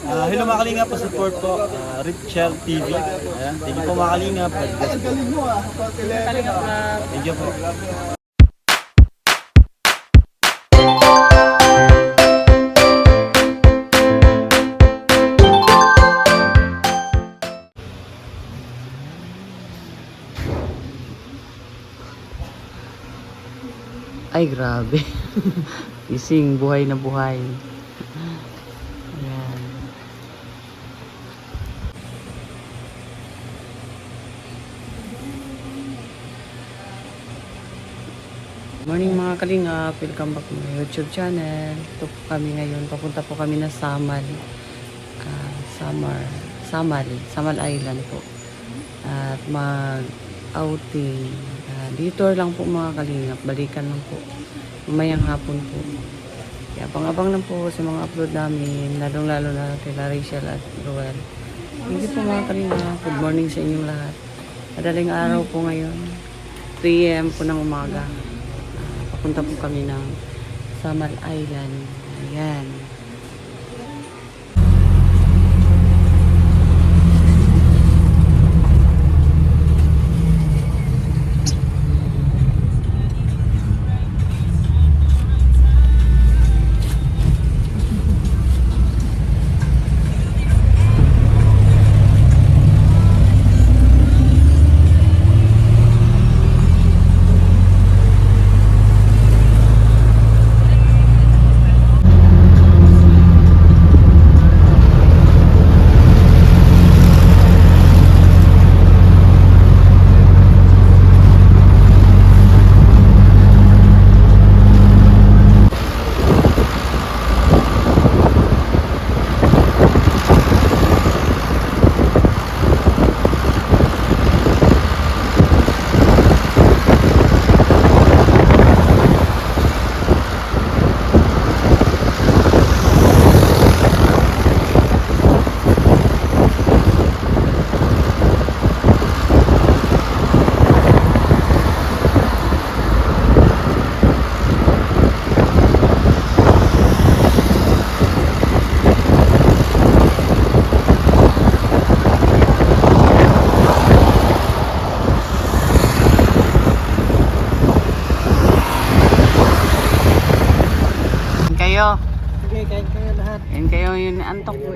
Hello mga kalingap, support po Richel TV. Ayan, thank you po mga kalingap. Thank you po. Ay, grabe. Ising, buhay na buhay. Ayan. Morning mga kalingap. Welcome back to my YouTube channel. Ito po kami ngayon. Papunta po kami na Samal. Samal Island po. At mag-outing. Detour lang po mga kalingap. Balikan lang po. Mamayang hapon po. Kaya pang-abang lang po sa mga upload namin. Lalong-lalo na kila Rachel at Roel. Thank you po mga kalingap. Good morning sa inyong lahat. Madaling araw po ngayon. 3 AM po ng umaga. Papunta po kami ng Samal Island. Ayan. Kayo. Sige, kain kayo lahat. Kain kayo yun. Antok po.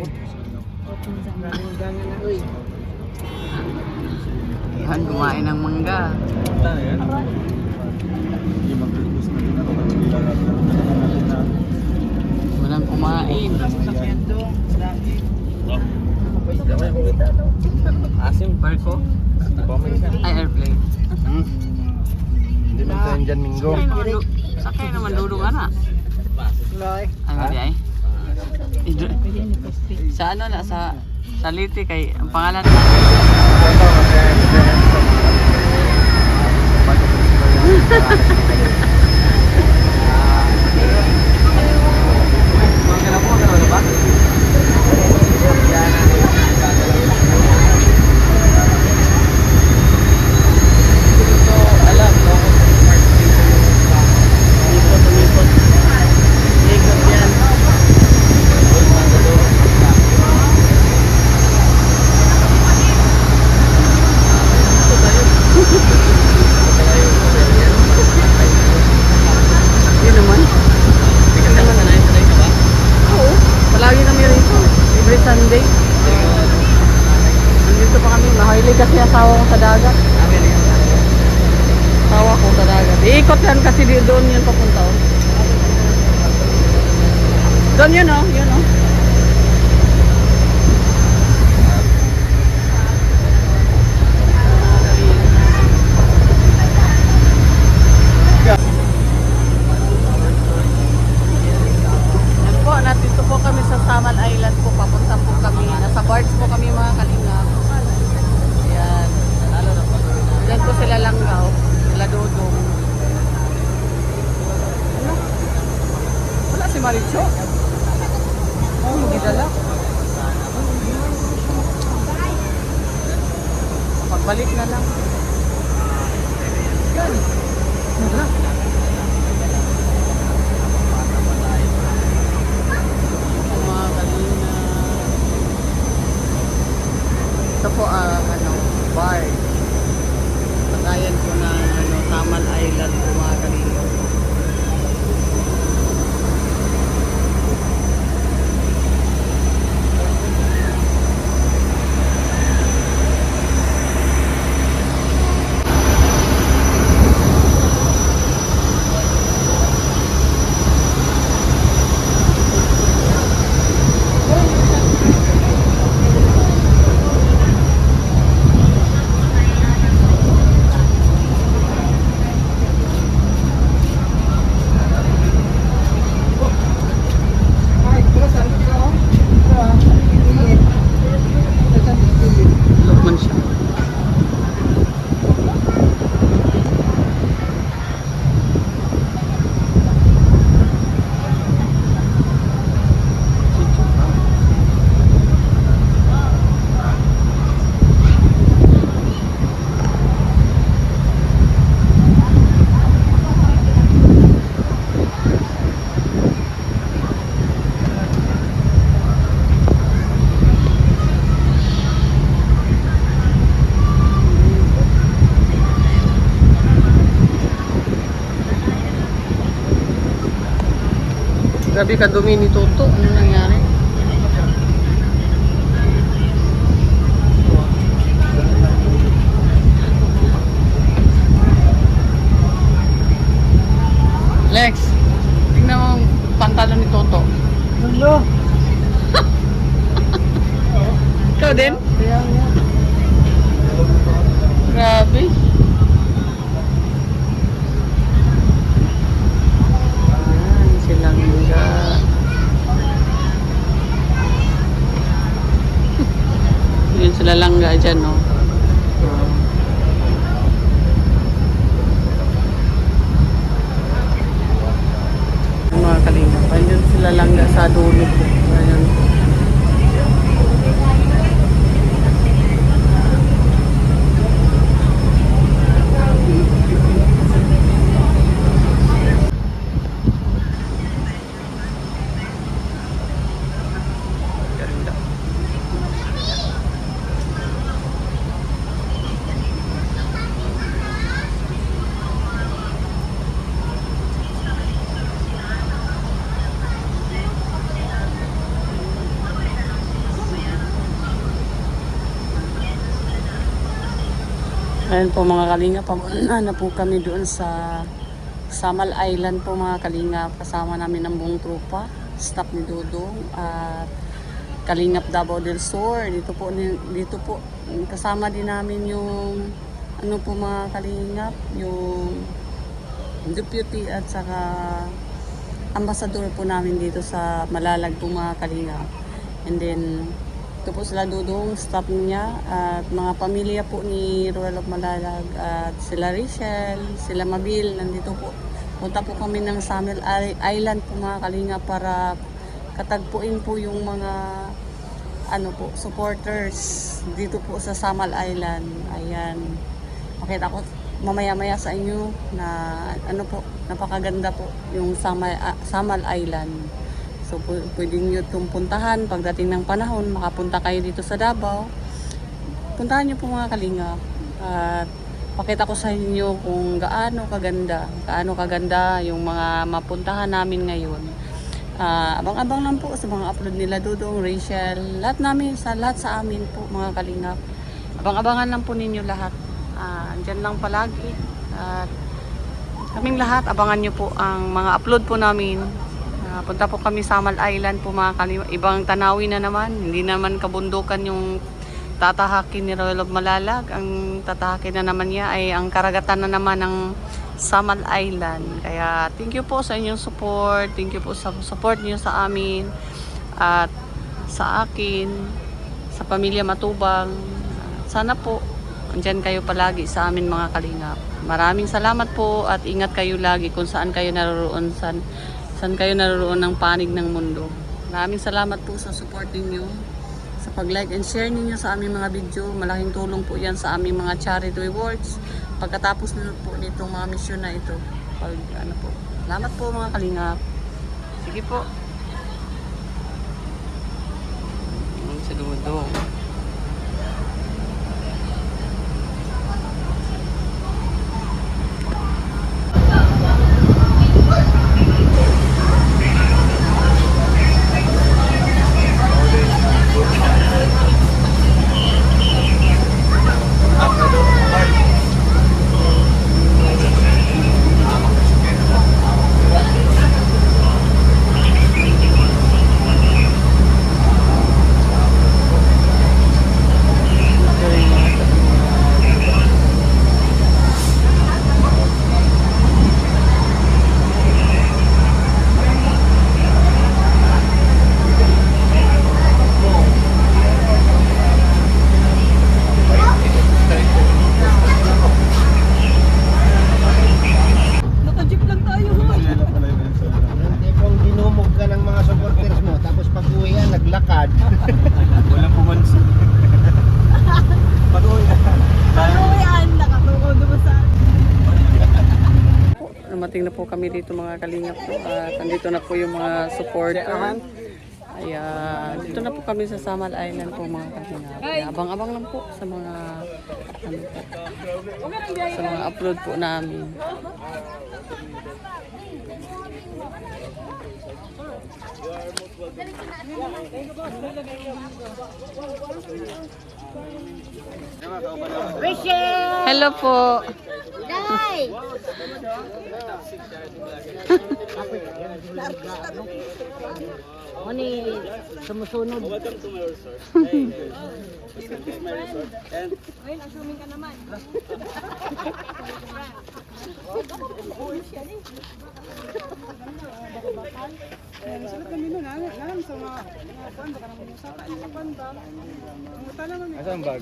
Yan, kumain ng mangga. Walang kumain. Asim, Barko? Ay, airplane. Hindi man tayo dyan, Minggo. Sakay naman lulong ana. Loy. Ay, mali ay. Sa ano na, sa Liti kay, ang pangalan na. Sunday. Nandito pa kami. Mahilig kasi asawa ko sa dagat. Asawa ko sa dagat. Iikot yan kasi doon yun papunta. Oh. Doon yun oh. Yun oh. Nandito po kami sa Samal Island po. Papunta po kami. Nasa barge po kami mga kalingap. Ayan. Diyan po sila Langgaw. Sila Dodong. Ano? Wala si Maricho. Oh, magidala. Pagbalik na lang. Yan. Wala. Mga kalingap. po ang bar. Pagayan po ng Tamal Island po mga kalingap. Lukman siya. Grabe ka dumi ni Toto. Ano nangyari? Lex, tingnan mo ang pantalon ni Toto. Hello. Ikaw din? Kaya nga. Grabe. Ayan, silang nga. Yun sila langga dyan, no? Mga kalingap. Ayun sila langga sa dulo po. Ayan. Ganda. Ayan po mga kalingap, papunta na po kami doon sa Samal Island po mga kalingap. Kasama namin ang buong trupa, staff ni Dudong at Kalingap Davao del Sur. Dito po kasama din namin yung ano po mga kalingap, yung deputy at saka ambassador po namin dito sa Malalag po mga kalingap. And then ito po sila Dudong, staff niya at mga pamilya po ni Royal of Malalag at sila Rachel, sila Mabil, nandito po. Punta po kami ng Samal Island po mga kalinga para katagpuin po yung mga ano po, supporters dito po sa Samal Island. Ayan. Pakita ko mamaya-maya sa inyo na ano po, napakaganda po yung Samal Island. So pwede nyo itong puntahan pagdating ng panahon, makapunta kayo dito sa Davao. Puntahan nyo po mga kalingap. At pakita ko sa inyo kung gaano kaganda yung mga mapuntahan namin ngayon. Abang-abang lang po sa mga upload nila Dudong, Rachel, lahat sa amin po mga kalingap. Abang-abangan lang po ninyo lahat. Andyan lang palagi. At kaming lahat, abangan nyo po ang mga upload po namin. Punta po kami sa Samal Island po mga kalingap. Ibang tanawin na naman. Hindi naman kabundukan yung tatahakin ni Royal of Malalag. Ang tatahakin na naman niya ay ang karagatan na naman ng Samal Island. Kaya thank you po sa inyong support. Thank you po sa support niyo sa amin at sa akin, sa pamilya Matubang. Sana po andyan kayo palagi sa amin mga kalingap. Maraming salamat po at ingat kayo lagi kung saan kayo naroroon, saan kayo naroroon ng panig ng mundo. Maraming salamat po sa support niyo, sa pag-like and share ninyo sa aming mga video. Malaking tulong po yan sa aming mga charity works. Pagkatapos nito po nitong mga mission na ito. Salamat po mga kalingap. Sige po. Si Dudong. nakarating na po kami dito mga kalingap po. At andito na po yung mga supporter. Ayan, dito na po kami sa Samal Island po mga kalingap. Kaya abang-abang lang po sa mga ano po, sa mga upload po namin. Hello po. Day! Ano sumusunod? Asan bag?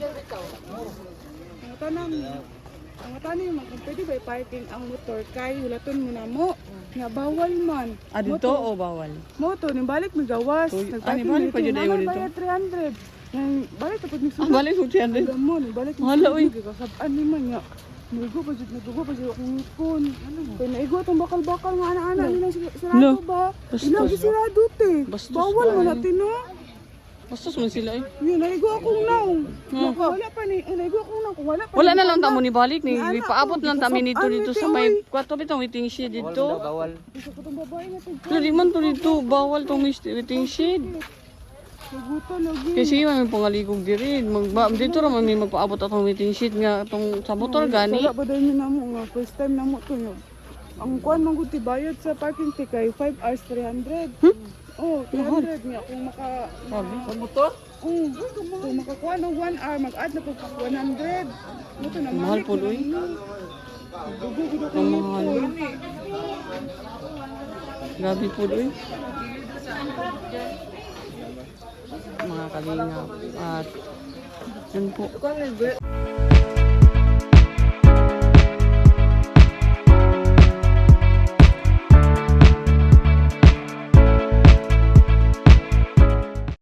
Ang tanong yung kung pwede ba i-parking ang motor kay hulaton mo na mo nga bawal man. Ah, dito o bawal? Moto ni balik mi gawas. Ani balik pa jud ayo dito. 300. Yang balik tapos ni Ah, balik ko tiyan din. mo ni balik. Hala, uy. Kasab-an ni man nga. Naigo pa jud akong ipon. Kaya naigo itong bakal-bakal nga ana-ana nilang sirado ba? Bastos. Ilagi sirado te. Bastos Bawal ba? man natin no. Bastos man sila eh. Yun, naigo akong naong. Wala pa ni, naigo akong naong. Wala pa. Wala na lang tamo ni balik ni Anak ipaabot ko, lang tami nito kasab-an dito ni sa Teo, may eh. kwarto bitong waiting shed dito. Bawal. Gusto ko itong babae nga ito. Pero di man to dito bawal tong waiting shed. Naguto lagi. Kasi man pangaligog diri dito ra man may magpaabot atong waiting shed nga tong sa motor gani. Wala ba dahil na mo nga. First time na mo ito. Ang kuhan mong guti bayad sa parking fee kay 5 hours 300. Oh, 300 nga. Kung maka... Sabi. Sa motor? Kung makakuha ng 1 hour, mag-add na po 100. Ito na Mahal po, uy. Gugugudo ko Ang nito. mahal. Grabe po doy. Mga kalingap at yun po.